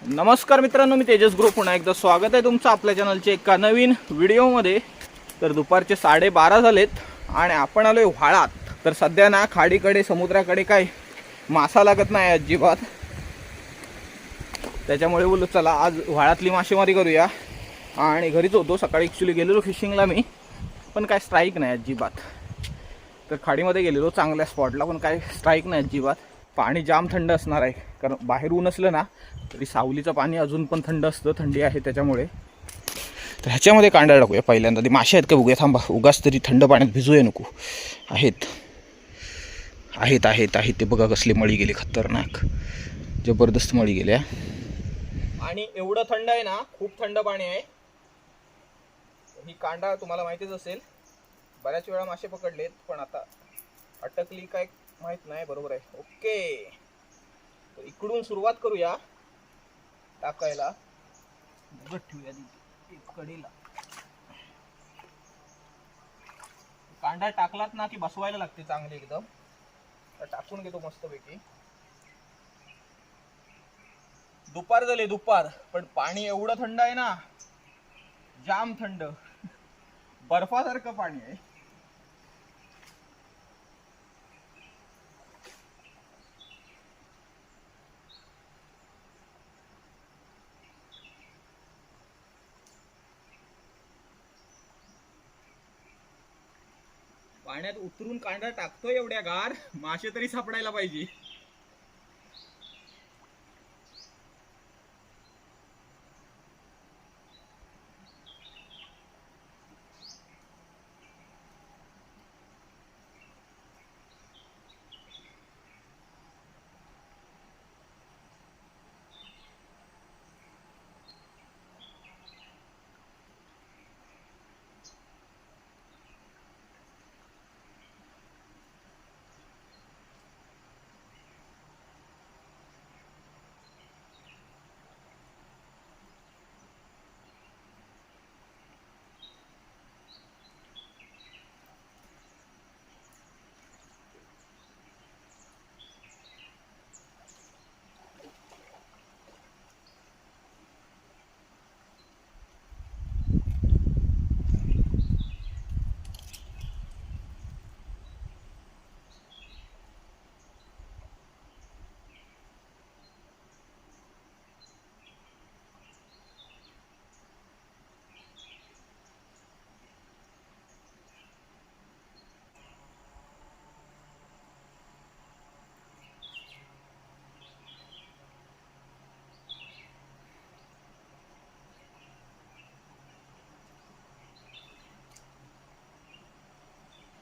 नमस्कार मित्रांनो, मी तेजस ग्रुप पुन्हा एकदा स्वागत आहे तुमचं आपल्या चॅनलच्या एका नवीन व्हिडिओमध्ये। तर दुपारचे 12:30 झालेत आणि आपण आलोय व्हाळात। तर सध्या ना खाडीकडे समुद्राकडे काय मासा लागत नाही अजिबात, त्याच्यामुळे बोललो चला आज व्हाळातली मासेमारी करूया। आणि घरीच होतो, सकाळी ॲक्च्युली गेलेलो फिशिंगला मी, पण काय स्ट्राईक नाही अजिबात। तर खाडीमध्ये गेलेलो चांगल्या स्पॉटला, पण काय स्ट्राईक नाही अजिबात। पाणी जाम थंड असणार आहे, कारण बाहेर ऊन असलं ना तरी सावलीचं पाणी अजून पण थंड असतं, थंडी आहे त्याच्यामुळे। तर ह्याच्यामध्ये कांदा टाकूया पहिल्यांदा। ते मासे आहेत का बघूया, थांबा, उगाच तरी थंड पाण्यात भिजूया नको। आहेत आहेत आहेत आहेत ते बघा, कसली मळी गेली, खतरनाक जबरदस्त मळी गेल्या। आणि एवढं थंड आहे ना, खूप थंड पाणी आहे। ही कांदा तुम्हाला माहितीच असेल, बऱ्याच वेळा मासे पकडलेत, पण आता अटकली काय माहित नाही। बरोबर आहे, ओके। तर इकडून सुरुवात करूया टाकायला। बघत ठेवूया एक कडेला। कांदा टाकलात ना की बसवायला लागते चांगली एकदम। तर टाकून घेतो मस्तपैकी। दुपार झाले दुपार, पण पाणी एवढं थंड आहे ना, जाम थंड, बर्फासारखं पाणी आहे। पाण्यात उतरून कांदा टाकतोय एवढ्या गार, मासे तरी सापडायला पाहिजे।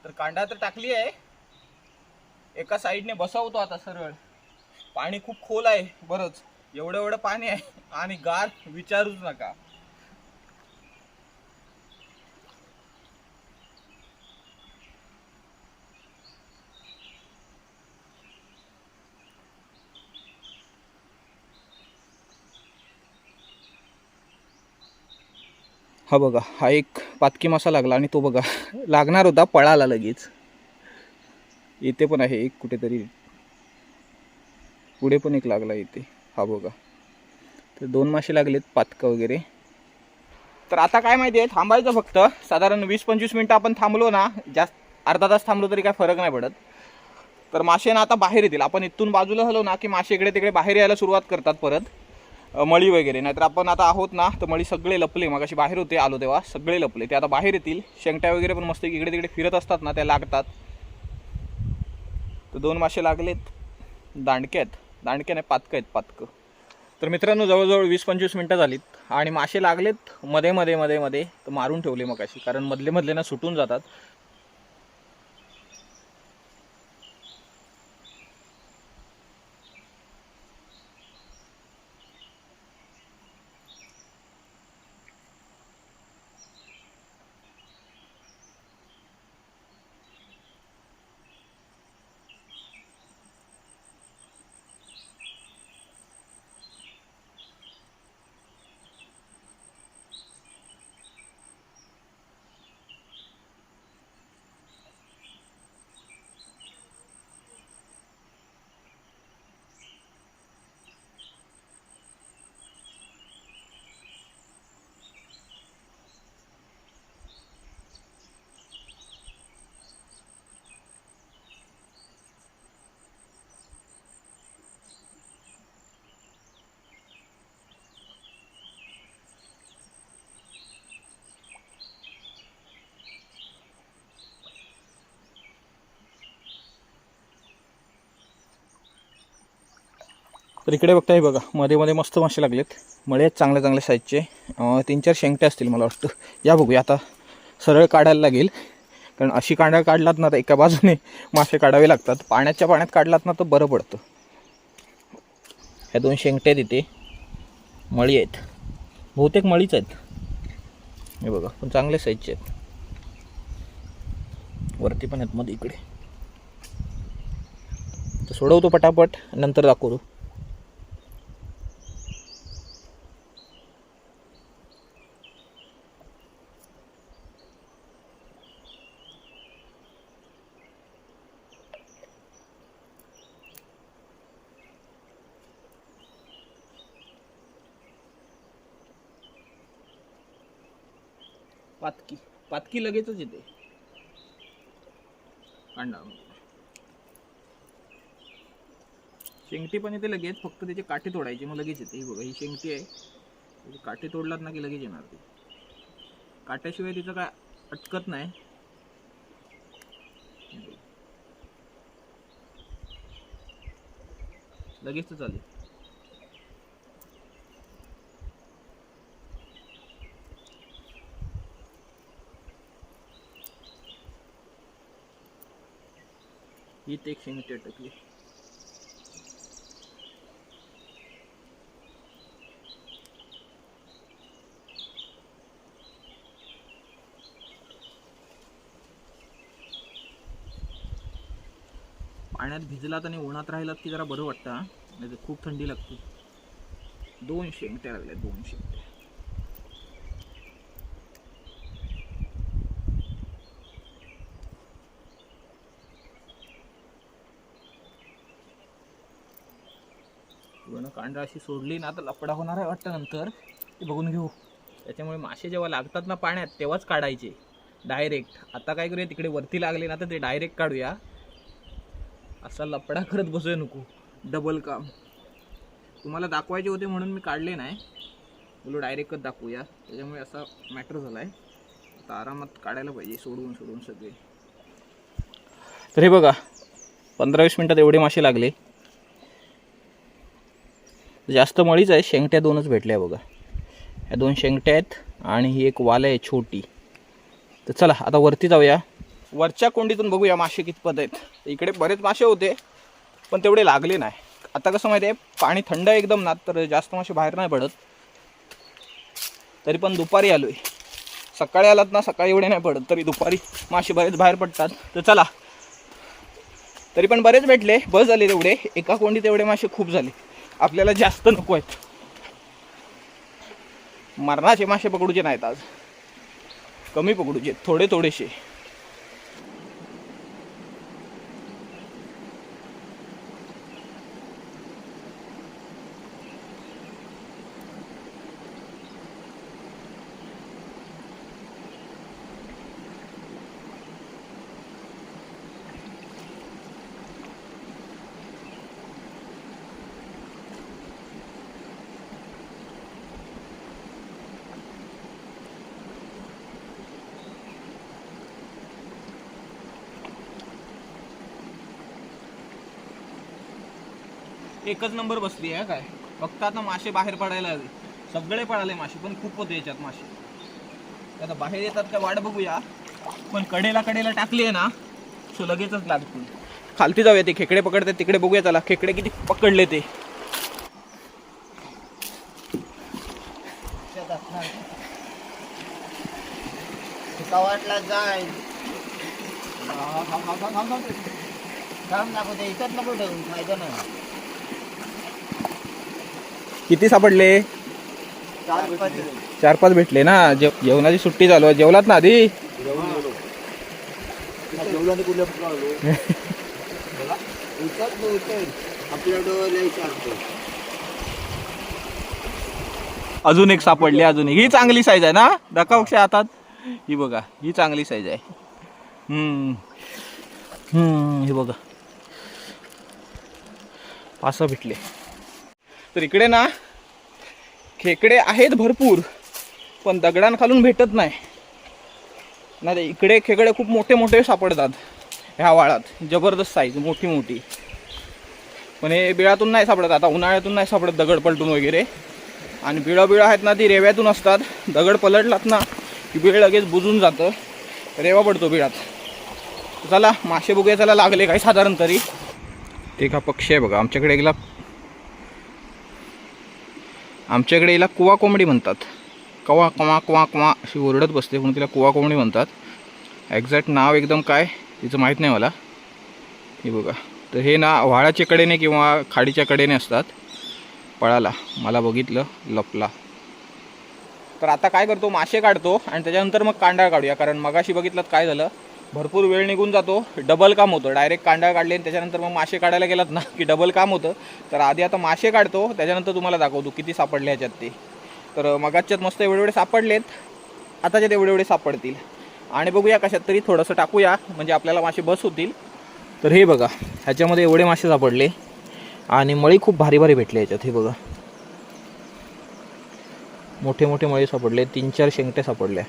तर कांदा तर टाकली आहे, एका साईडने बसवतो आता सरळ। पाणी खूप खोल आहे बरंच, एवढं एवढं पाणी आहे आणि गार विचारूच नका। हा बघा, हा एक पातकी मासा लागला आणि तो बघा लागणार होता, पळाला लगेच। इथे पण आहे एक कुठेतरी, पुढे पण एक लागला इथे, हा बघा। तर 2 मासे लागलेत, पातका वगैरे। तर आता काय माहिती आहे, थांबायचं फक्त साधारण 20-25 मिनिटं आपण थांबलो ना, जास्त अर्धा तास थांबलो तरी काय फरक नाही पडत। तर मासे ना आता बाहेर येतील। आपण इथून बाजूला हलो ना की मासे इकडे तिकडे बाहेर यायला सुरुवात करतात परत, मळी वगैरे। नाहीतर आपण आता आहोत ना, तर मळी सगळे लपले, मगाशी बाहेर होते आलो तेव्हा सगळे लपले, ते आता बाहेर येतील। शेंगट्या वगैरे पण मस्त इकडे तिकडे फिरत असतात ना, त्या लागतात। तर 2 मासे लागलेत, दांडके आहेत, दांडके नाही पातकं आहेत, पातकं। तर मित्रांनो, जवळजवळ 20-25 मिनिटं झालीत आणि मासे लागलेत मध्ये मध्ये मध्ये मध्ये। तर मारून ठेवले मगाशी, कारण मधले मधले ना सुटून जातात। तर इकडे बघता हे बघा, मध्ये मध्ये मस्त मासे लागलेत, मळे आहेत चांगल्या चांगल्या साईजचे. 3-4 शेंगटे असतील मला वाटतं. या बघूया आता, सरळ काढायला लागेल, कारण अशी काढलात ना तर एका बाजूने मासे काढावे लागतात. पाण्याच्या पाण्यात काढलात ना तर बरं पडतं. ह्या 2 शेंगटे आहेत इथे, मळी आहेत, बहुतेक मळीच आहेत हे बघा, पण चांगल्या साईजचे आहेत. वरती पण आहेत मध्ये इकडे. तर सोडवतो पटापट, नंतर दाखवतो. पातकी लगेचच येते कांडा. शेंगटी पण येते लगेच, फक्त त्याचे काठी तोडायचे मग लगेच येते. ही बघा, ही शेंगटी आहे, त्याची काठी तोडलात ना की लगेच येणार ती. काट्याशिवाय तिचं काय अटकत नाही. लगेच तर चालेल. ही एक शेंगटी अटकली. पाण्यात भिजलात आणि उन्हात राहिलात की जरा बरं वाटतं. नाही तर खूप थंडी लागते. 2 शेंगट्या लागल्या, 2 शेंगट्या. पूर्ण कांडा अशी सोडली ना तर लपडा होणार आहे वाटतं नंतर, ते बघून घेऊ. त्याच्यामुळे मासे जेव्हा लागतात ना पाण्यात तेव्हाच काढायचे डायरेक्ट. आता काय करूया, तिकडे वरती लागले ना तर ते डायरेक्ट काढूया. असा लपडा करत बसूया नको, डबल काम. तुम्हाला दाखवायचे होते म्हणून मी काढले नाही, बोलो डायरेक्टच दाखवूया. त्याच्यामुळे असा मॅटर झाला आहे. आता आरामात काढायला पाहिजे, सोडून सोडून सगळे. तर हे बघा, 15-20 मिनटात एवढे मासे लागले. जास्त मळीच आहे, शेंगट्या 2च भेटल्या बघा. ह्या 2 शेंगट्या आहेत आणि ही एक वाल आहे छोटी. तर चला आता वरती जाऊया, वरच्या कोंडीतून बघूया मासे कितपत आहेत. इकडे बरेच मासे होते पण तेवढे लागले नाही. आता कसं माहिती आहे, पाणी थंड एकदम ना तर जास्त मासे बाहेर नाही पडत. तरी पण दुपारी आलोय, सकाळी आलात ना सकाळी एवढे नाही पडत, तरी दुपारी मासे बरेच बाहेर पडतात. तर चला, तरी पण बरेच भेटले, बस झाले तेवढे. एका कोंडीत एवढे मासे खूप झाले, आपल्याला जास्त नको आहेत. मरणाचे मासे पकडूचे नाहीत आज, कमी पकडूचे, थोडे थोडेसे. एकच नंबर बसली आहे काय. फक्त आता मासे बाहेर पडायला हवे. सगळे पडाले मासे, पण खूप होते याच्यात मासे. आता बाहेर येतात का वाट बघूया, पण कडेला टाकली आहे ना सो लगेचच लागतील. खालती जाऊया, ते खेकडे पकडतात तिकडे बघूया. चला खेकडे किती पकडले ते. किती सापडले? 4-5 भेटले ना. जेवणाची सुट्टी चालू आहे. जेवलात ना आधी? अजून एक सापडली, अजून एक. ही चांगली साईज आहे ना दाखवक्षे हातात. ही बघा, ही चांगली साईज आहे. हे बघा, 5 भेटले. तर इकडे ना खेकडे आहेत भरपूर, पण दगडांखालून भेटत नाही. नाही इकडे खेकडे खूप मोठे मोठे सापडतात ह्या वाळात, जबरदस्त साईज, मोठी मोठी. पण हे बिळातून नाही सापडत, आता उन्हाळ्यातून नाही सापडत दगड पलटून वगैरे. आणि बिळं आहेत ना ती रेव्यातून असतात. दगड पलटलात ना की बिळ लगेच बुजून जातं, रेवा पडतो बिळात. चला मासे बघूया, चला लागले काही साधारण तरी. एक हा पक्षी आहे बघा, आमच्याकडे हिला कुवा कोंबडी म्हणतात. कवा कवा कवा कवा अशी ओरडत बसते म्हणून तिला कुवा कोंबडी म्हणतात. एक्झॅक्ट नाव एकदम काय तिचं माहीत नाही मला. हे बघा, तर हे ना व्हाळाच्या कडेने किंवा खाडीच्या कडेने असतात. पळाला, मला बघितलं, लपला. तर आता काय करतो, मासे काढतो आणि त्याच्यानंतर मग कांडाळ काढूया. कारण मगाशी बघितलं काय झालं, भरपूर वेळ निघून जातो, डबल काम होतं. डायरेक्ट कांडाळ काढले आणि त्याच्यानंतर मग मासे काढायला गेलात ना की डबल काम होतं. तर आधी आता मासे काढतो, त्याच्यानंतर तुम्हाला दाखवतो किती सापडले ह्याच्यात ते. तर मगाच्यात मस्त एवढे सापडलेत, आताच्यात एवढे सापडतील. आणि बघूया कशात तरी थोडंसं टाकूया, म्हणजे आपल्याला मासे बस होतील. तर हे बघा, ह्याच्यामध्ये एवढे मासे सापडले आणि मळी खूप भारी भारी भेटले ह्याच्यात. हे बघा, मोठे मोठे मळी सापडले, 3-4 शेंगटे सापडले.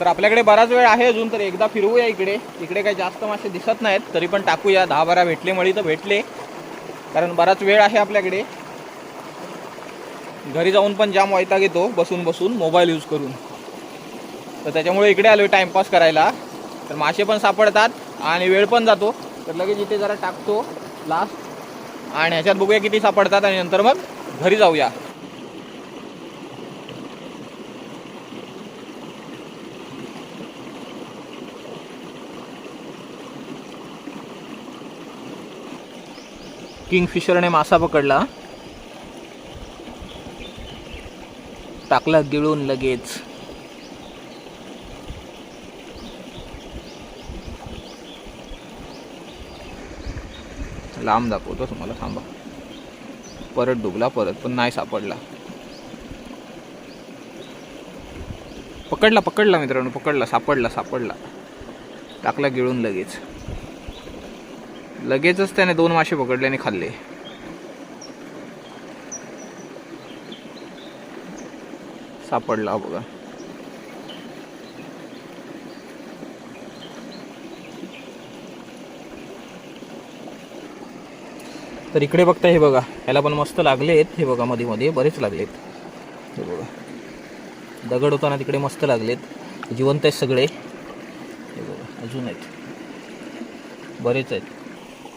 तर आपल्याकडे बराच वेळ आहे अजून, तर एकदा फिरवूया इकडे. इकडे काही जास्त मासे दिसत नाहीत, तरी पण टाकूया. 10-12 भेटले मळी तर भेटले, कारण बराच वेळ आहे आपल्याकडे. घरी जाऊन पण जाम वैताग येतो बसून बसून मोबाईल यूज करून. तर त्याच्यामुळे इकडे आलोय टाइमपास करायला. तर मासे पण सापडतात आणि वेळ पण जातो. तर लगेच इथे जरा टाकतो लास्ट आणि ह्याच्यात बघूया किती सापडतात आणि नंतर मग घरी जाऊया. किंगफिशरने मासा पकडला, टाकला गिळून लगेच. लांब दाखवतो तुम्हाला, थांबा. परत डुबला, परत पण नाही सापडला. पकडला मित्रांनो, पकडला, सापडला. टाकला गिळून लगेचच त्याने 2 मासे पकडले आणि खाल्ले. सापडला बघा. तर इकडे बघता, हे बघा, ह्याला पण मस्त लागलेत. हे बघा, मध्ये मध्ये बरेच लागलेत. हे बघा, दगड होताना तिकडे मस्त लागलेत, जिवंत आहेत सगळे. हे बघा, अजून आहेत, बरेच आहेत.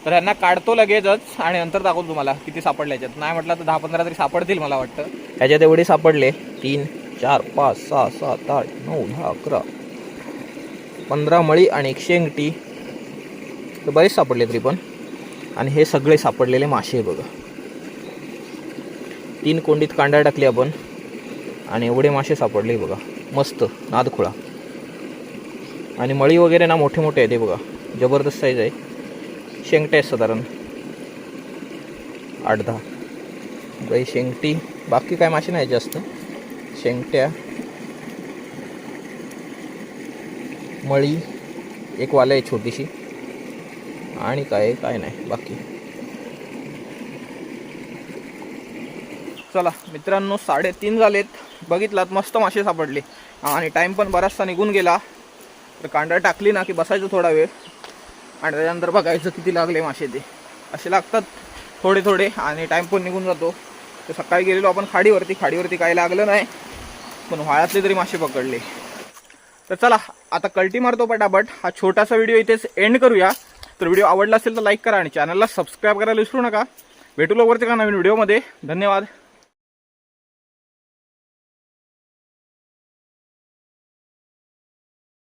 तर ह्यांना काढतो लगेचच आणि नंतर दाखवतो तुम्हाला किती सापडले. ह्याच्यात नाही म्हटलं तर 10-15 तरी सापडतील मला वाटतं. ह्याच्यात एवढे सापडले, 3, 4, 5, 6, 7, 8, 9, 10, 11, 15 मळी आणि 1 शेंगटी. तर बरेच सापडले तरी पण. आणि हे सगळे सापडलेले मासे बघा. 3 कोंडीत कांडाळ टाकली आपण आणि एवढे मासे सापडले बघा. मस्त नादखुळा. आणि मळी वगैरे ना मोठे मोठे आहेत. हे बघा, जबरदस्त साईज आहे. शेंगटे आहेत साधारण 8-10. गाई शेंगटी, बाकी काय मासे नाही जास्त. शेंगट्या, मळी, एक वाला आहे छोटीशी, आणि काय नाही बाकी. चला मित्रांनो, 3:30 झालेत. बघितलात, मस्त मासे सापडले आणि टाईम पण बराचसा निघून गेला. तर कांदा टाकली ना की बसायचं थोडा वेळ आणि त्याच्यानंतर बघायचं किती लागले मासे. ते असे लागतात थोडे थोडे आणि टाईम पण निघून जातो. तर सकाळी गेलेलो आपण खाडीवरती काही लागलं नाही, पण व्हाळातले तरी मासे पकडले. तर चला आता कल्टी मारतो पटापट. हा छोटासा व्हिडिओ इथेच एंड करूया. तर व्हिडिओ आवडला असेल तर लाईक करा आणि चॅनलला सबस्क्राईब करायला विसरू नका. भेटू लवकरच एका नवीन व्हिडिओमध्ये. धन्यवाद.